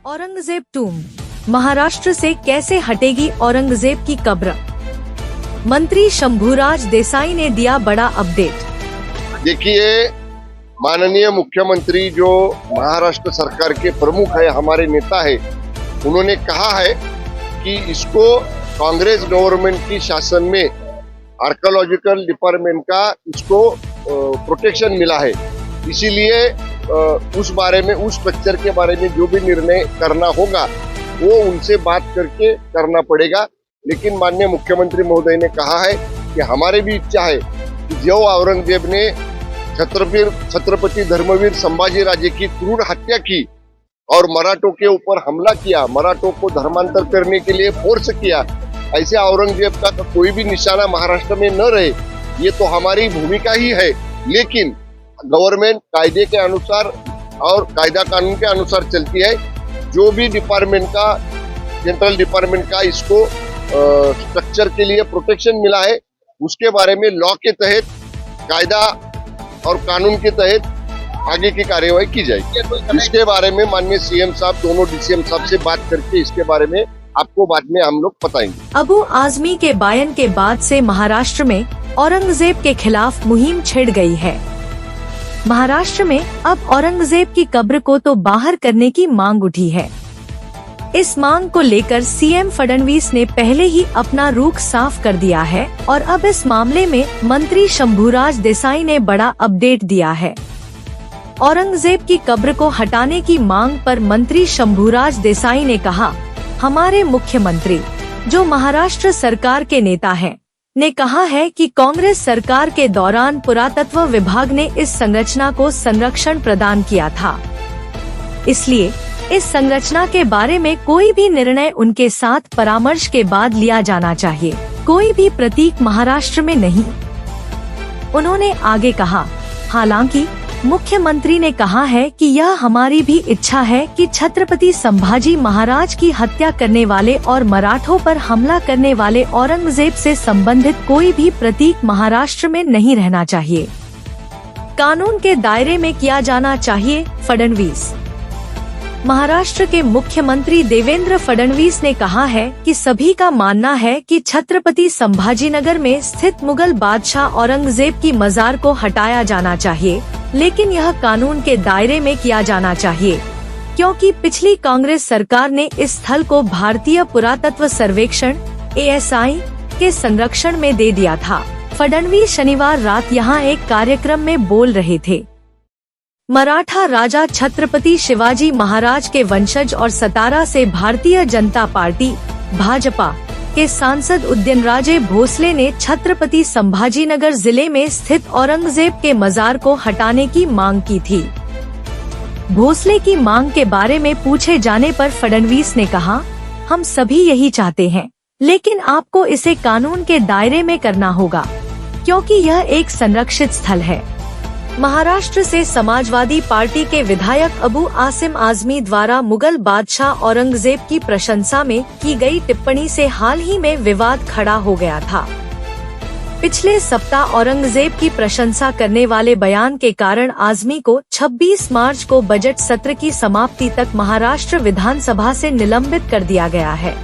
औरंगजेब टूम, महाराष्ट्र से कैसे हटेगी औरंगजेब की कब्र? मंत्री शंभूराज देसाई ने दिया बड़ा अपडेट। देखिए, माननीय मुख्यमंत्री जो महाराष्ट्र सरकार के प्रमुख है, हमारे नेता है, उन्होंने कहा है कि इसको कांग्रेस गवर्नमेंट की शासन में आर्कियोलॉजिकल डिपार्टमेंट का इसको प्रोटेक्शन मिला है। इसीलिए उस बारे में, उस स्ट्रक्चर के बारे में जो भी निर्णय करना होगा वो उनसे बात करके करना पड़ेगा। लेकिन माननीय मुख्यमंत्री महोदय ने कहा है कि हमारी भी इच्छा है कि जो औरंगजेब ने छत्रपति धर्मवीर संभाजी राजे की क्रूर हत्या की और मराठों के ऊपर हमला किया, मराठों को धर्मांतर करने के लिए फोर्स किया, ऐसे औरंगजेब का कोई भी निशाना महाराष्ट्र में न रहे, ये तो हमारी भूमिका ही है। लेकिन गवर्नमेंट कायदे के अनुसार और कायदा कानून के अनुसार चलती है। जो भी डिपार्टमेंट का, सेंट्रल डिपार्टमेंट का इसको स्ट्रक्चर के लिए प्रोटेक्शन मिला है, उसके बारे में लॉ के तहत, कायदा और कानून के तहत आगे की कार्यवाही की जाएगी। इसके बारे में माननीय सीएम साहब, दोनों डीसीएम साहब से बात करके इसके बारे में आपको बाद में हम लोग बताएंगे। अबू आजमी के बयान के बाद से महाराष्ट्र में औरंगजेब के खिलाफ मुहिम छिड़ गई है। महाराष्ट्र में अब औरंगजेब की कब्र को तो बाहर करने की मांग उठी है। इस मांग को लेकर सीएम फडणवीस ने पहले ही अपना रुख साफ कर दिया है और अब इस मामले में मंत्री शंभूराज देसाई ने बड़ा अपडेट दिया है। औरंगजेब की कब्र को हटाने की मांग पर मंत्री शंभूराज देसाई ने कहा, हमारे मुख्यमंत्री, जो महाराष्ट्र सरकार के नेता हैं, ने कहा है कि कांग्रेस सरकार के दौरान पुरातत्व विभाग ने इस संरचना को संरक्षण प्रदान किया था। इसलिए इस संरचना के बारे में कोई भी निर्णय उनके साथ परामर्श के बाद लिया जाना चाहिए, कोई भी प्रतीक महाराष्ट्र में नहीं। उन्होंने आगे कहा, हालांकि मुख्यमंत्री ने कहा है कि यह हमारी भी इच्छा है कि छत्रपति संभाजी महाराज की हत्या करने वाले और मराठों पर हमला करने वाले औरंगजेब से संबंधित कोई भी प्रतीक महाराष्ट्र में नहीं रहना चाहिए, कानून के दायरे में किया जाना चाहिए। फडणवीस। महाराष्ट्र के मुख्यमंत्री देवेंद्र फडणवीस ने कहा है कि सभी का मानना है कि छत्रपति संभाजीनगर में स्थित मुगल बादशाह औरंगजेब की मजार को हटाया जाना चाहिए, लेकिन यह कानून के दायरे में किया जाना चाहिए, क्योंकि पिछली कांग्रेस सरकार ने इस स्थल को भारतीय पुरातत्व सर्वेक्षण ASI के संरक्षण में दे दिया था। फडणवीस शनिवार रात यहां एक कार्यक्रम में बोल रहे थे। मराठा राजा छत्रपति शिवाजी महाराज के वंशज और सतारा से भारतीय जनता पार्टी भाजपा के सांसद उदयनराजे भोसले ने छत्रपति संभाजीनगर जिले में स्थित औरंगजेब के मजार को हटाने की मांग की थी। भोसले की मांग के बारे में पूछे जाने पर फडणवीस ने कहा, हम सभी यही चाहते हैं, लेकिन आपको इसे कानून के दायरे में करना होगा, क्योंकि यह एक संरक्षित स्थल है। महाराष्ट्र से समाजवादी पार्टी के विधायक अबू आसिम आजमी द्वारा मुगल बादशाह औरंगजेब की प्रशंसा में की गई टिप्पणी से हाल ही में विवाद खड़ा हो गया था। पिछले सप्ताह औरंगजेब की प्रशंसा करने वाले बयान के कारण आजमी को 26 मार्च को बजट सत्र की समाप्ति तक महाराष्ट्र विधानसभा से निलंबित कर दिया गया है।